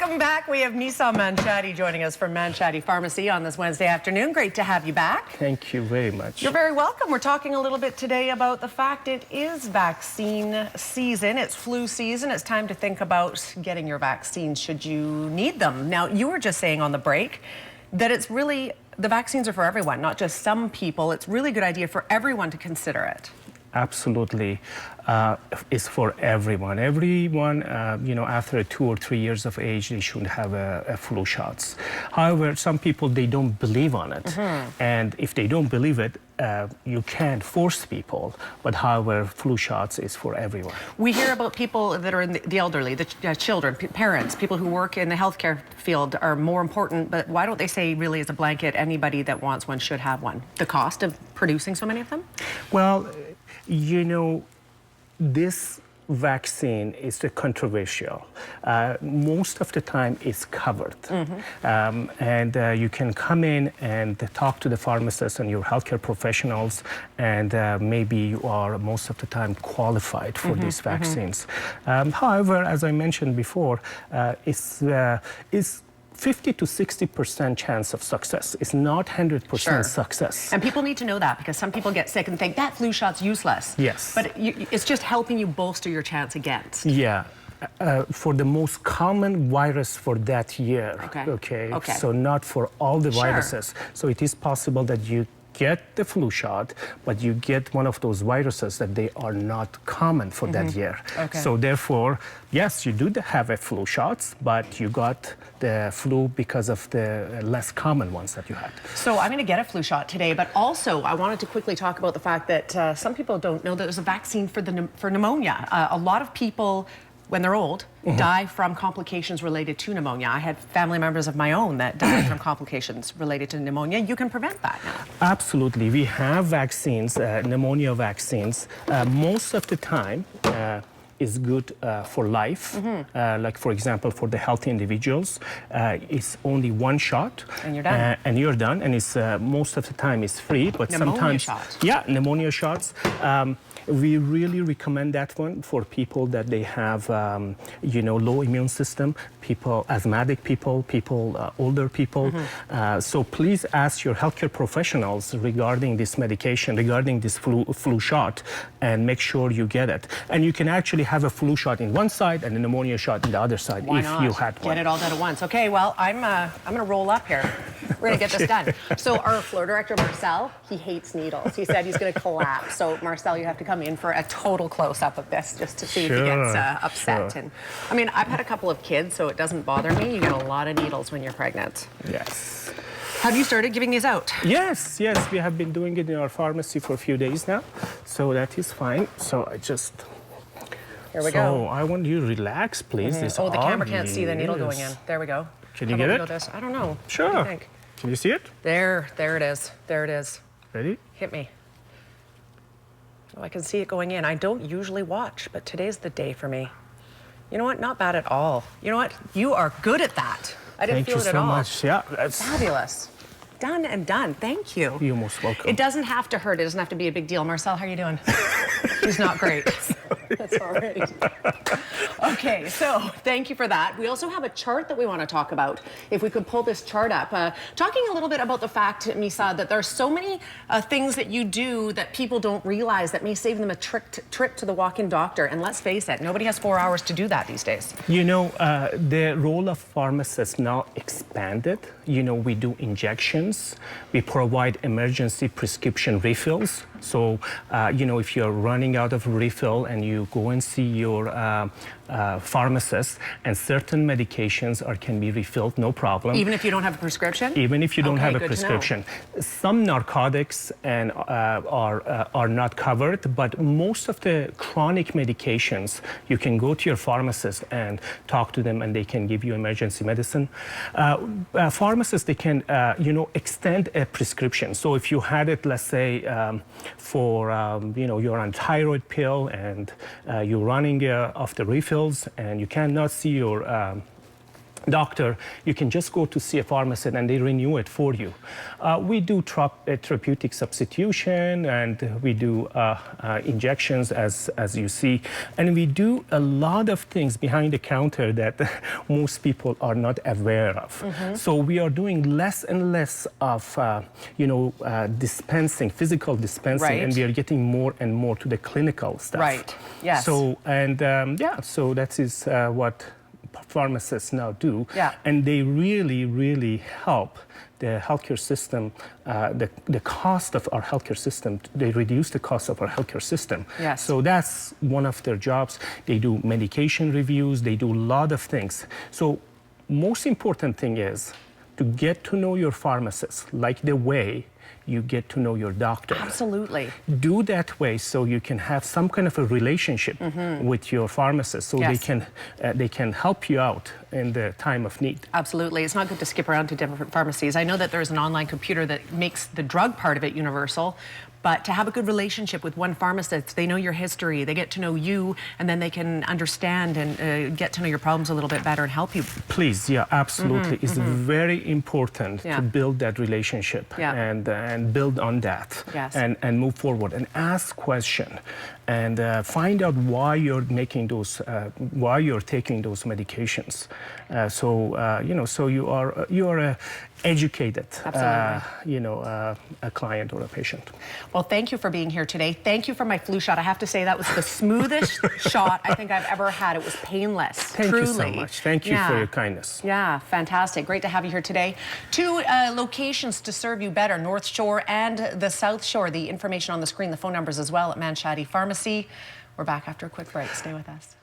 Welcome back. We have Manshadi joining us from Manshadi Pharmacy on this Wednesday afternoon. Great to have you back. Thank you very much. You're very welcome. We're talking a little bit today about the fact it is vaccine season. It's flu season. It's time to think about getting your vaccines should you need them. Now, you were just saying on the break that it's really, the vaccines are for everyone, not just some people. It's really a good idea for everyone to consider it. Absolutely, it's for everyone. Everyone, after 2 or 3 years of age, they should have a flu shots. However, some people, they don't believe on it. And if they don't believe it, you can't force people. But however, flu shots is for everyone. We hear about people that are in the elderly, the children, parents, people who work in the healthcare field are more important. But why don't they say really as a blanket, anybody that wants one should have one? The cost of producing so many of them? Well, this vaccine is controversial. Most of the time it's covered. And you can come in and talk to the pharmacist and your healthcare professionals, and maybe you are most of the time qualified for these vaccines. However, as I mentioned before, it's 50 to 60% chance of success. It's not 100% success. And people need to know that, because some people get sick and think that flu shot's useless. Yes. But it's just helping you bolster your chance against. Yeah. For the most common virus for that year. Okay. So not for all the viruses. So it is possible that you get the flu shot, but you get one of those viruses that they are not common for that year. So therefore, yes, you do have a flu shots, but you got the flu because of the less common ones that you had. So I'm going to get a flu shot today, but also I wanted to quickly talk about the fact that some people don't know that there's a vaccine for pneumonia. A lot of people, when they're old, die from complications related to pneumonia. I had family members of my own that died from complications related to pneumonia. You can prevent that now. Absolutely. We have vaccines, pneumonia vaccines. Most of the time, is good for life. Like, for example, for the healthy individuals, it's only one shot. And you're done. And you're done. And it's most of the time it's free, but pneumonia sometimes... Shot. Yeah, pneumonia shots. We really recommend that one for people that they have, low immune system, people, asthmatic people, older people. So please ask your healthcare professionals regarding this medication, regarding this flu shot, and make sure you get it. And you can actually have a flu shot in one side and a pneumonia shot in the other side. Why if not? You had one. Get it all done at once. Okay, well, I'm going to roll up here. We're going to get this done. So our floor director, Marcel, he hates needles. He said he's going to collapse. So Marcel, you have to come in for a total close-up of this just to see if he gets upset. And I mean, I've had a couple of kids, so it doesn't bother me. You get a lot of needles when you're pregnant. Yes. Have you started giving these out? Yes, we have been doing it in our pharmacy for a few days now. So that is fine. So I just... Here we go. So I want you to relax, please. Oh, the camera can't see the needle going in. There we go. Can you get it? I don't know. Sure. What do you think? Can you see it? There it is. There it is. Ready? Hit me. Oh, I can see it going in. I don't usually watch, but today's the day for me. You know what? Not bad at all. You know what? You are good at that. I didn't feel it at all. Thank you so much. Yeah, that's fabulous. Done and done. Thank you. You're most welcome. It doesn't have to hurt. It doesn't have to be a big deal. Marcel, how are you doing? He's not great. That's all right. Okay, so thank you for that. We also have a chart that we want to talk about. If we could pull this chart up. Talking a little bit about the fact, Misa, that there are so many things that you do that people don't realize that may save them a trip to the walk-in doctor. And let's face it, nobody has 4 hours to do that these days. The role of pharmacists now expanded. We do injections. We provide emergency prescription refills. So, if you're running out of refill and you go and see your pharmacist, and certain medications can be refilled, no problem. Even if you don't have a prescription? Even if you don't have a prescription. Some narcotics are not covered, but most of the chronic medications, you can go to your pharmacist and talk to them, and they can give you emergency medicine. Pharmacists, they can, extend a prescription. So if you had it, let's say, for, you're on thyroid pill and you're running off the refills and you cannot see your doctor, you can just go to see a pharmacist and they renew it for you. We do therapeutic substitution, and we do injections, as you see, and we do a lot of things behind the counter that most people are not aware of. So we are doing less and less of dispensing, physical dispensing, and we are getting more and more to the clinical stuff. Right. Yes. So so that is what pharmacists now do, and they really help the healthcare system, the cost of our healthcare system. They reduce the cost of our healthcare system. Yes. So that's one of their jobs. They do medication reviews. They do a lot of things. So most important thing is to get to know your pharmacist like the way you get to know your doctor. Absolutely. Do that way so you can have some kind of a relationship with your pharmacist, so they can help you out in the time of need. Absolutely. It's not good to skip around to different pharmacies. I know that there's an online computer that makes the drug part of it universal, but to have a good relationship with one pharmacist, they know your history, they get to know you, and then they can understand and get to know your problems a little bit better and help you. Please, yeah, absolutely. It's very important to build that relationship and build on that and move forward and ask questions and find out why you're making those, why you're taking those medications. So you are a educated, a client or a patient. Well, thank you for being here today. Thank you for my flu shot. I have to say that was the smoothest shot I think I've ever had. It was painless. Thank you so much. Thank you for your kindness. Yeah, fantastic. Great to have you here today. 2 locations to serve you better, North Shore and the South Shore. The information on the screen, the phone numbers as well at Manshadi Pharmacy. We're back after a quick break. Stay with us.